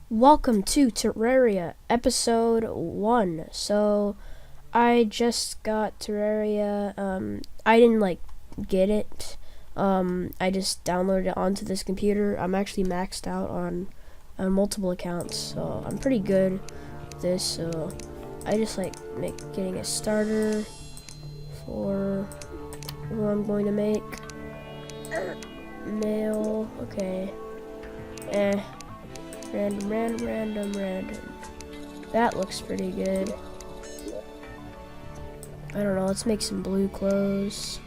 Welcome to Terraria episode 1. So I just got Terraria. I didn't get it. I just downloaded it onto this computer. I'm actually maxed out on multiple accounts, so I'm pretty good at this. So I just getting a starter for who I'm going to make. Male. Okay. Random. That looks pretty good. I don't know, let's make some blue clothes.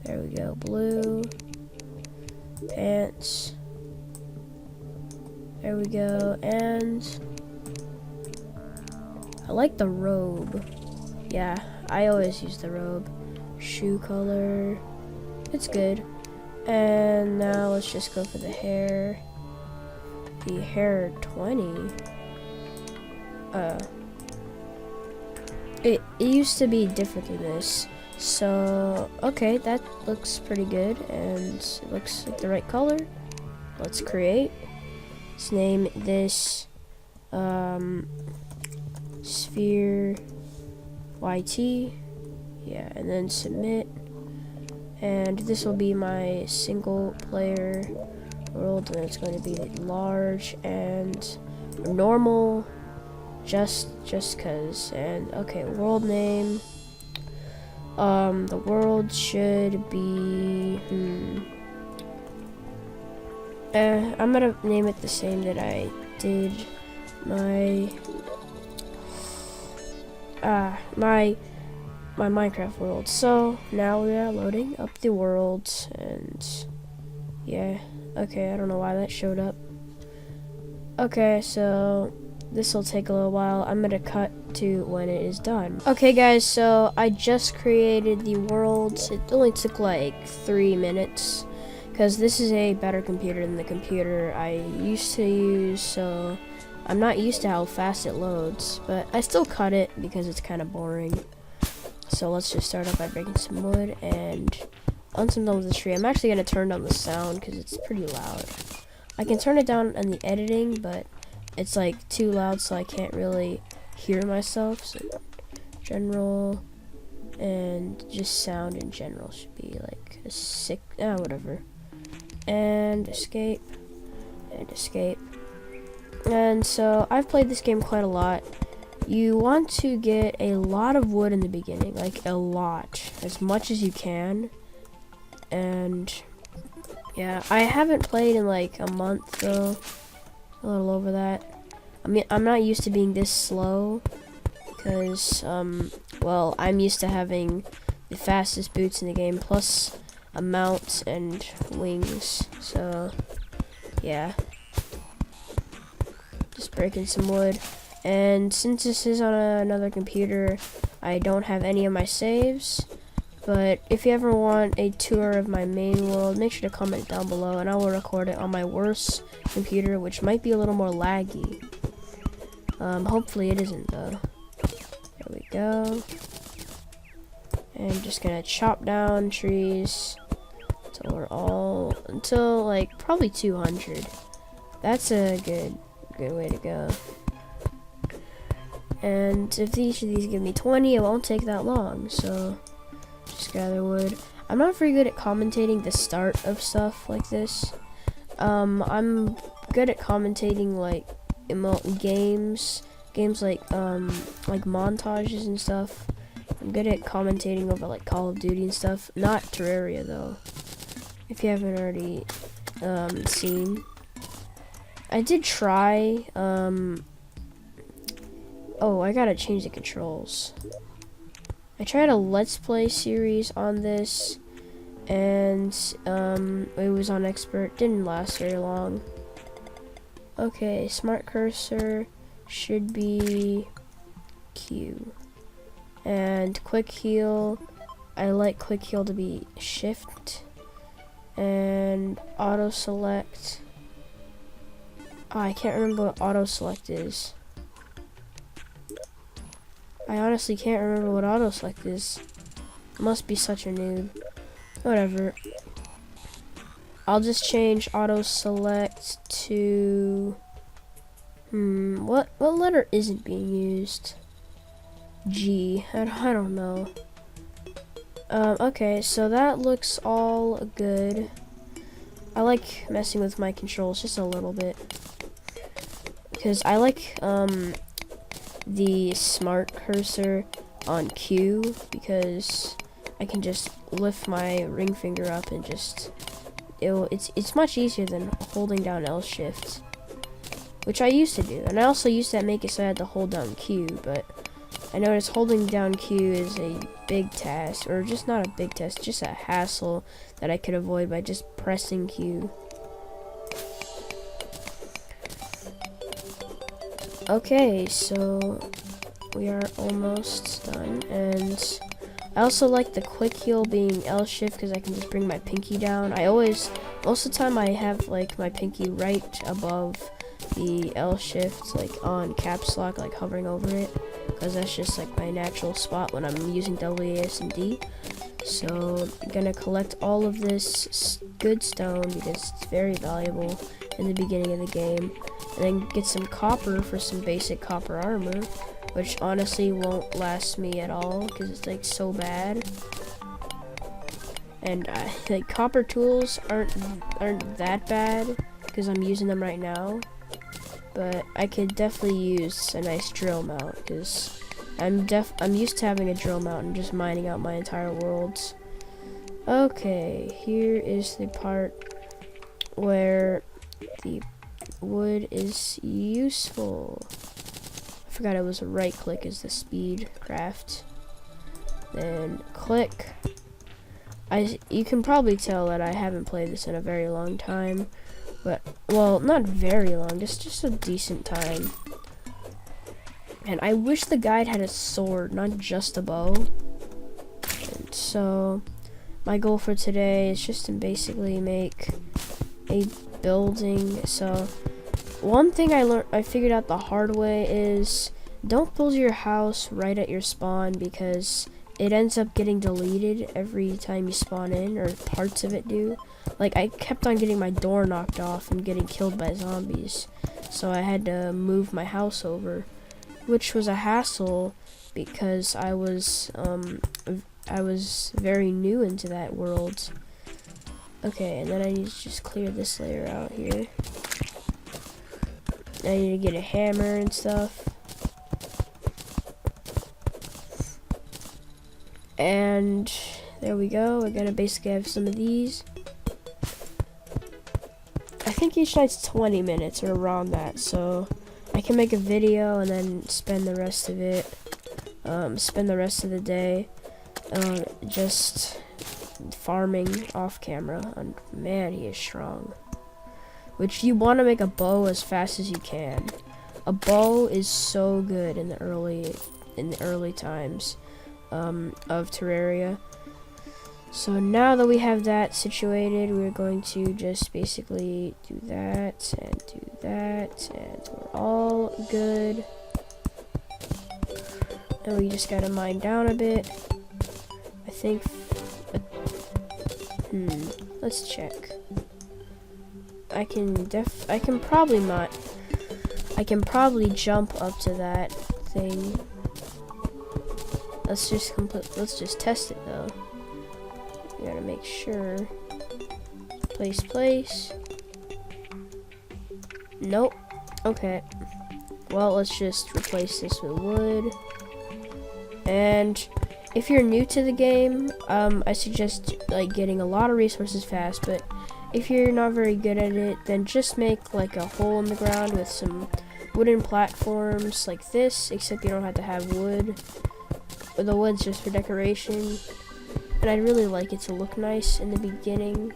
There we go, blue. Pants. There we go, and I like the robe. Yeah, I always use the robe. Shoe color. It's good. And now let's just go for the hair. The hair 20. It used to be different than this. So, okay, that looks pretty good. And it looks like the right color. Let's create. Let's name this sphere YT. Yeah, and then submit. And this will be my single player world, and it's going to be large and normal, just cause. And okay, world name. The world should be. I'm gonna name it the same that I did my Minecraft world. So now we are loading up the world, and yeah, okay, I don't know why that showed up. Okay, so this will take a little while. I'm gonna cut to when it is done. Okay guys, so I just created the world. It only took like 3 minutes because this is a better computer than the computer I used to use, so I'm not used to how fast it loads, but I still cut it because it's kind of boring. So let's just start off by breaking some wood and on some down with the tree. I'm actually going to turn down the sound because it's pretty loud. I can turn it down in the editing, but it's like too loud, so I can't really hear myself. So general and just sound in general should be like a sick, whatever. And escape and escape. And so I've played this game quite a lot. You want to get a lot of wood in the beginning, like a lot, as much as you can. And yeah, I haven't played in like a month though, a little over that. I mean, I'm not used to being this slow because, well, I'm used to having the fastest boots in the game, plus a mount and wings. So yeah, just breaking some wood. And since this is on another computer, I don't have any of my saves. But if you ever want a tour of my main world, make sure to comment down below, and I will record it on my worst computer, which might be a little more laggy. Hopefully it isn't though. There we go. And just gonna chop down trees until like probably 200. That's a good way to go. And if each of these give me 20, it won't take that long. So just gather wood. I'm not very good at commentating the start of stuff like this. I'm good at commentating like games like montages and stuff. I'm good at commentating over like Call of Duty and stuff. Not Terraria though. If you haven't already seen, I did try. Oh, I gotta change the controls. I tried a Let's Play series on this, and it was on expert. Didn't last very long. Okay, smart cursor should be Q. And quick heal, I like quick heal to be shift. And auto select. Oh, I can't remember what auto select is. I honestly can't remember what auto select is. Must be such a noob. Whatever. I'll just change auto select to what letter isn't being used? G. I don't know. Okay, so that looks all good. I like messing with my controls just a little bit because I like the smart cursor on Q because I can just lift my ring finger up and just it's much easier than holding down L shift, which I used to do, and I also used to make it so I had to hold down Q, but I noticed holding down Q is a big task, or just not a big task, just a hassle that I could avoid by just pressing Q. Okay, so we are almost done, and I also like the quick heal being L shift because I can just bring my pinky down. Most of the time I have like my pinky right above the L shift, like on caps lock, like hovering over it, because that's just like my natural spot when I'm using WAS and D. So I'm gonna collect all of this good stone because it's very valuable in the beginning of the game, and then get some copper for some basic copper armor, which honestly won't last me at all because it's like so bad. And like copper tools aren't that bad because I'm using them right now, but I could definitely use a nice drill mount because I'm used to having a drill mount and just mining out my entire worlds. Okay, here is the part where the wood is useful. I forgot it was a right click is the speed craft. Then click. You can probably tell that I haven't played this in a very long time, but well, not very long, just a decent time. And I wish the guide had a sword, not just a bow. And so my goal for today is just to basically make a building. So one thing I figured out the hard way is don't build your house right at your spawn because it ends up getting deleted every time you spawn in, or parts of it do. Like I kept on getting my door knocked off and getting killed by zombies, so I had to move my house over, which was a hassle because I was very new into that world. Okay, and then I need to just clear this layer out here. I need to get a hammer and stuff. And there we go. We're gonna basically have some of these. I think each night's 20 minutes or around that, so I can make a video and then spend the rest of the day just farming off camera. And man, he is strong. Which you want to make a bow as fast as you can. A bow is so good in the early times of Terraria. So now that we have that situated, we're going to just basically do that, and we're all good. And we just gotta mine down a bit. I think, let's check. I can probably jump up to that thing. Let's just test it though. We gotta make sure. Place. Nope. Okay. Well, let's just replace this with wood. And if you're new to the game, I suggest like getting a lot of resources fast, but if you're not very good at it, then just make like a hole in the ground with some wooden platforms like this, except you don't have to have wood. The wood's just for decoration. And I'd really like it to look nice in the beginning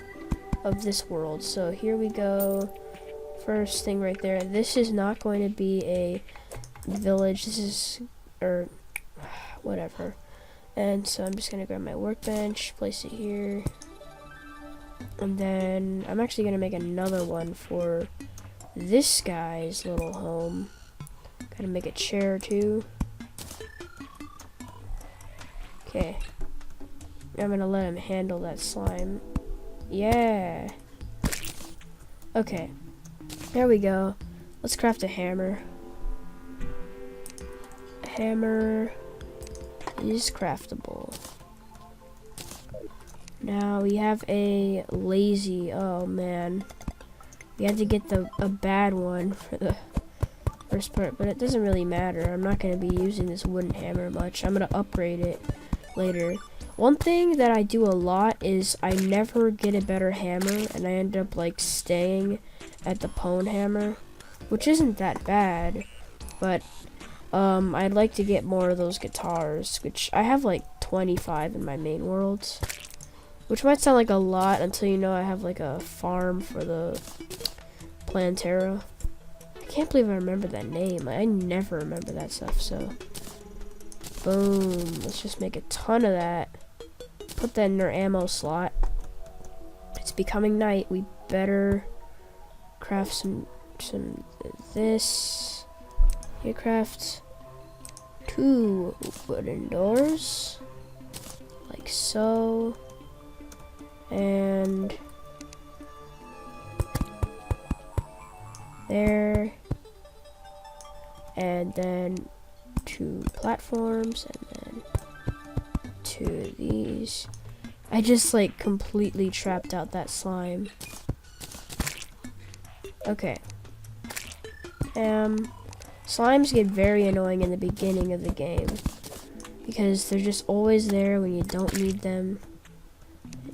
of this world. So here we go. First thing right there. This is not going to be a village. This is, or whatever. And so I'm just going to grab my workbench, place it here. And then I'm actually going to make another one for this guy's little home. Gotta make a chair too. Okay. I'm gonna let him handle that slime. Yeah. Okay, there we go. Let's craft a hammer. A hammer is craftable. Now we have a lazy, oh man. We had to get a bad one for the first part, but it doesn't really matter. I'm not going to be using this wooden hammer much. I'm going to upgrade it later. One thing that I do a lot is I never get a better hammer, and I end up like staying at the pwn hammer, which isn't that bad, but I'd like to get more of those guitars, which I have like 25 in my main world, which might sound like a lot until you know I have like a farm for the Terraria. I can't believe I remember that name. I never remember that stuff, so boom. Let's just make a ton of that. Put that in our ammo slot. It's becoming night. We better craft some this. You craft 2 wooden doors, like so, and there, and then 2 platforms, and then 2 of these. I just like completely trapped out that slime. Okay. Slimes get very annoying in the beginning of the game because they're just always there when you don't need them.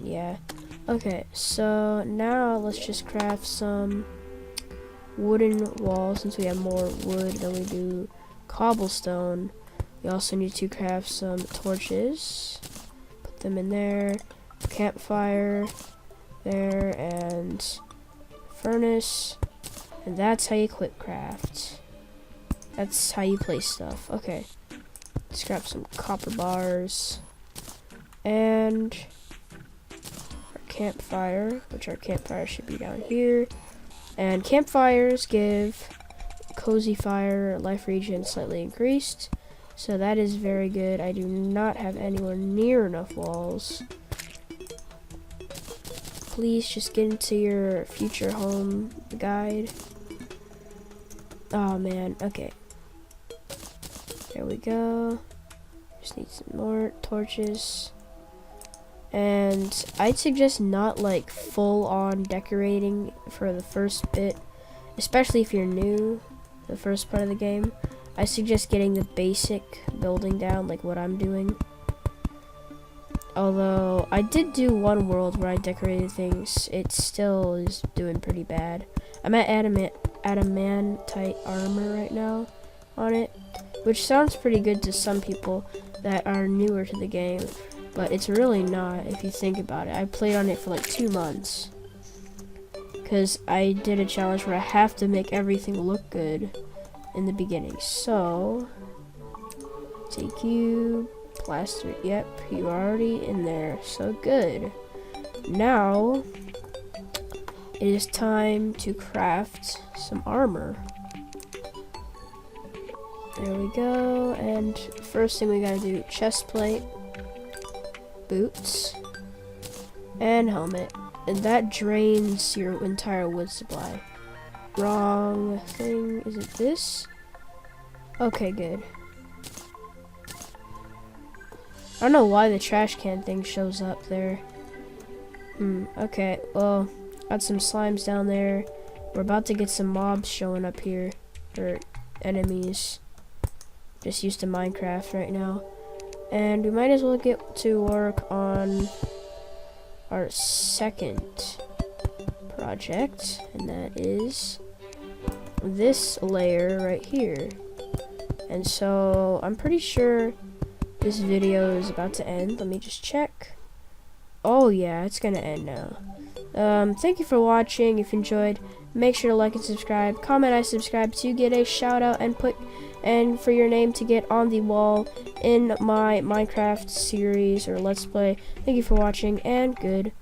Yeah. Okay, so now let's just craft some wooden walls since we have more wood than we do cobblestone. We also need to craft some torches. Put them in there. Campfire there, and furnace. And that's how you quick craft. That's how you place stuff. Okay. Let's grab some copper bars. And our campfire, which our campfire should be down here. And campfires give cozy fire life regen slightly increased. So that is very good. I do not have anywhere near enough walls. Please just get into your future home guide. Oh man, okay. There we go. Just need some more torches. And I'd suggest not like full on decorating for the first bit, especially if you're new, the first part of the game. I suggest getting the basic building down, like what I'm doing. Although I did do one world where I decorated things, it still is doing pretty bad. I'm at adamantite armor right now on it, which sounds pretty good to some people that are newer to the game, but it's really not if you think about it. I played on it for like 2 months because I did a challenge where I have to make everything look good in the beginning. So take you, plaster, yep, you're already in there, so good. Now it is time to craft some armor. There we go, and first thing we gotta do, chest plate, boots, and helmet. And that drains your entire wood supply. Wrong thing, is it this? Okay, good. I don't know why the trash can thing shows up there. Okay, well, got some slimes down there. We're about to get some mobs showing up here, or enemies. Just used to Minecraft right now. And we might as well get to work on our second project, and that is this layer right here. And so I'm pretty sure this video is about to end. Let me just check. Oh yeah, it's gonna end now. Thank you for watching. If you enjoyed, make sure to like and subscribe. Comment I subscribe to get a shout out, and for your name to get on the wall in my Minecraft series or Let's Play. Thank you for watching, and goodbye.